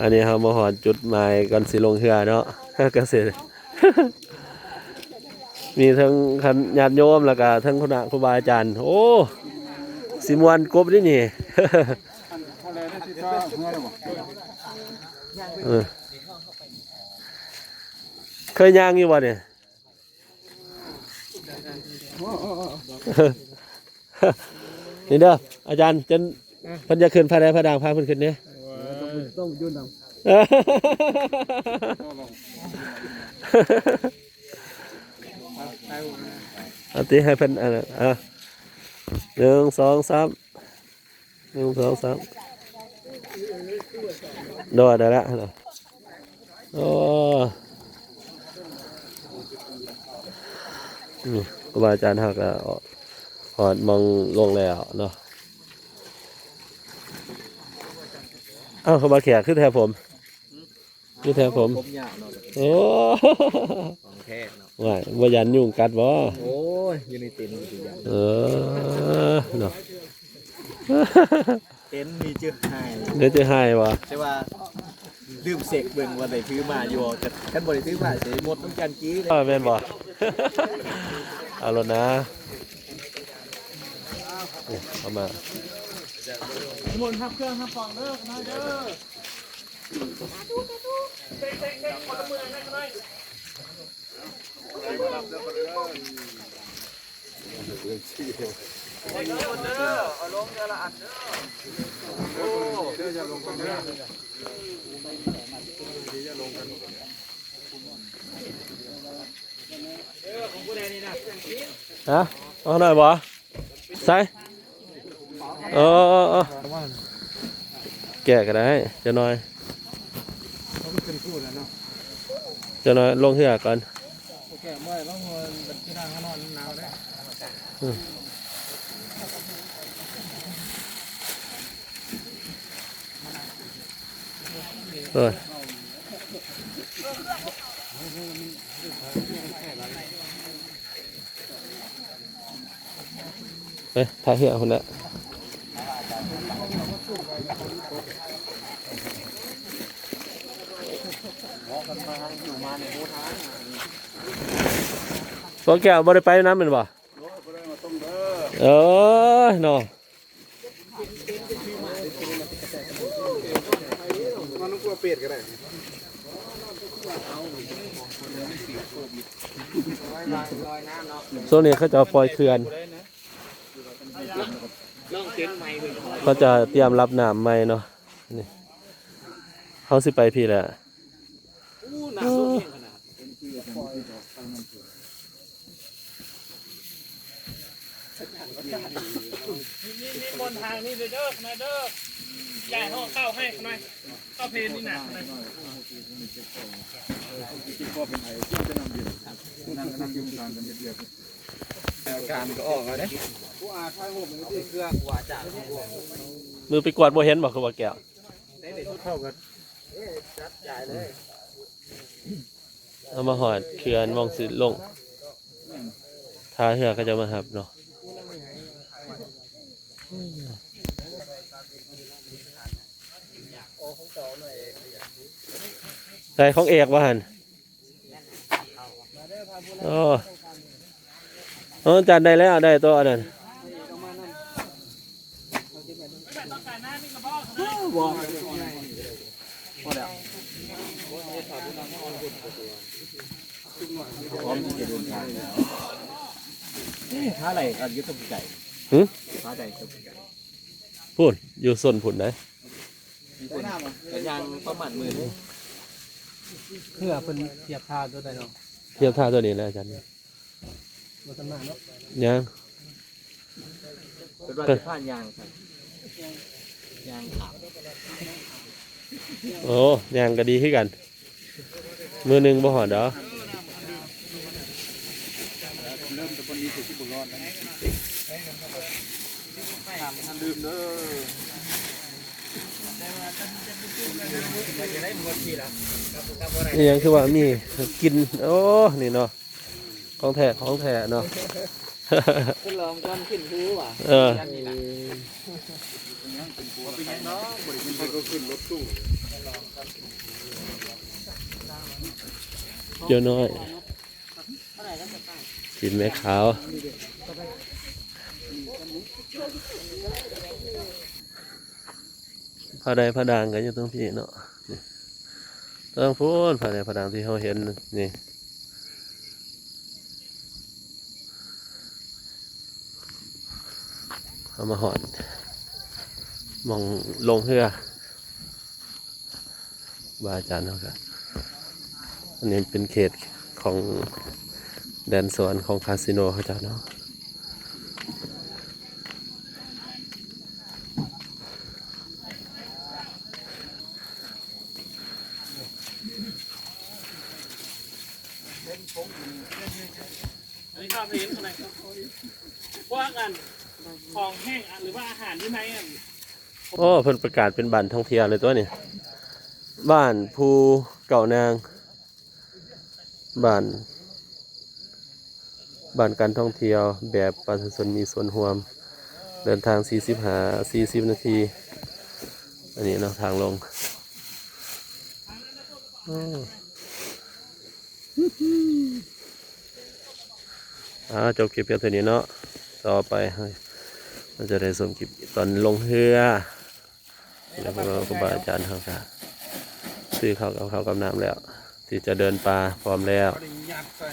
อันนี้เรามาหอดจุดหมายก่อนสิลงเรือเนาะเกษตร มีทั้งญาติโยมแล้วก็ทั้งคณะครูบาอาจารย์โอ้สิมวนกบนี่นี่ เคยย่างอยู่บ่เนี่ย นี่เด้ออาจารย์จนเพิ่นจะขึ้นพระใดพระดังพาเพิ่นขึ้นเนี่ยต้องยุ่นดำเอาตีให้เพิ่น1 2 3 1 2 3โดดได้แล้วโอ้ครูบาอาจารย์เฮาก็หอดมองลงแล้วเนาะอ้าวครูบาแขกขึ้นแทนผมขึ้นแทนผมโอ้ของแท้เนาะว่าบ่ยันยุ่งกัดบ่โอ้ยอยู่ในเต็นท์อยู่ยันเนาะเต็นท์มีจื้อหายเดี๋ยวจื้อหายบ่ใช่ว่าลืมเสกเบิ่งว่าได้ถือมาอยู่แต่คันบ่ได้ถือมาสิหมดต้องการกี้เลยแม่นบ่เอาล่ะนะเอามาหมดครับเครื่องครับฟังเด้อมาเด้อเต็กคนละมือให้กันหน่อยเอาลงเดี๋ยวละอันเด้อโอ้เดี๋ยวจะลงกันเด้อของผู้ใดนี่นะฮะเอาหน่อยบ่ใส่แก่ก็ได้จะน้อยจะน้อยลงเหือก่อนแก่เมื่อต้องที่นั่งข้างนอกหนาวได้ไปถ่ายเหือคนละตัวแก้วบ่ได้ไปน้ำเป็นบ่เนาะมันต้องกลัวเปียกก็ได้โซนนี้เขาจะปล่อยเขื่อนเขาจะเตรียมรับน้ำใหม่เนาะนี่เขาสิไปพี่แหละนี่บนทางนี่เด้อนะเด้อใหญ่ห้องเข้าให้หน่อยเข้าเพลนี่หนักเลยการก็ออกแล้วเนี่ยผู้อาท้ายหัวมันที่เครื่องว่าจ่ามือไปกวาดบ่เห็นบอกคือว่าแก้วเท่ากันจัดใหญ่เลยเอามาหอดเขื่อนมองสิลงท้าเหือก็จะมาหับเนาะใส่ของเอกว่าหันจัดได้แล้วได้ตัวนั้นท่าไหนอันยึดต้นไก่ท่าใดต้นไก่พูดอยู่ส่วนผุนไหนยังประมาณมือเพื่อเป็นเทียบท่าตัวใดเนาะเทียบท่าตัวนี้แล้วอาจารย์ยังเป็นว่าจะผ่านยางยางขาดโอ้ยางก็ดีขึ้นกันมือหนึ่งบ่หอดเด้อเริ่มจะพอดีสุดที่บุญรอดนะดื่มเด้อนี่ยังคือว่ามีกินโอ้นี่เนาะของแท้เนาะคุณลองก้อนขึ้นหูว่ะเป็นยังเนาะบริษัทก็ขึ้นรถตู้ เจ้าน้อยกินแม่ขาวผ้าใดผ้าด่างกันอยู่ตรงพี่เนาะต้องพูดผ้าใดผ้าด่างที่เขาเห็นนี่เอามาหอดมองลงเรือบาอาจารย์เขาครับอันนี้เป็นเขตของแดนสวนของคาสิโนเขาจ้าเนาะอันนี้ข้าวเพลนข้างในว่ากันของแห้งหรือว่าอาหารที่ไหนอ่ะ โอ้เพิ่นประกาศเป็นบ้านท่องเที่ยวเลยตัวนี้บ้านภูเก่านางบ้านการท่องเที่ยวแบบประชาชนมีส่วนร่วมเดินทาง40 นาทีอันนี้เนาะทางลงจบคลิปเพียงเท่านี้เนาะต่อไปเราจะได้ชมคลิปตอนลงเรือแล้วก็ครูบาอาจารย์เขาก็ซื้อข้าวกับน้ำแล้วที่จะเดินป่าพร้อมแล้ว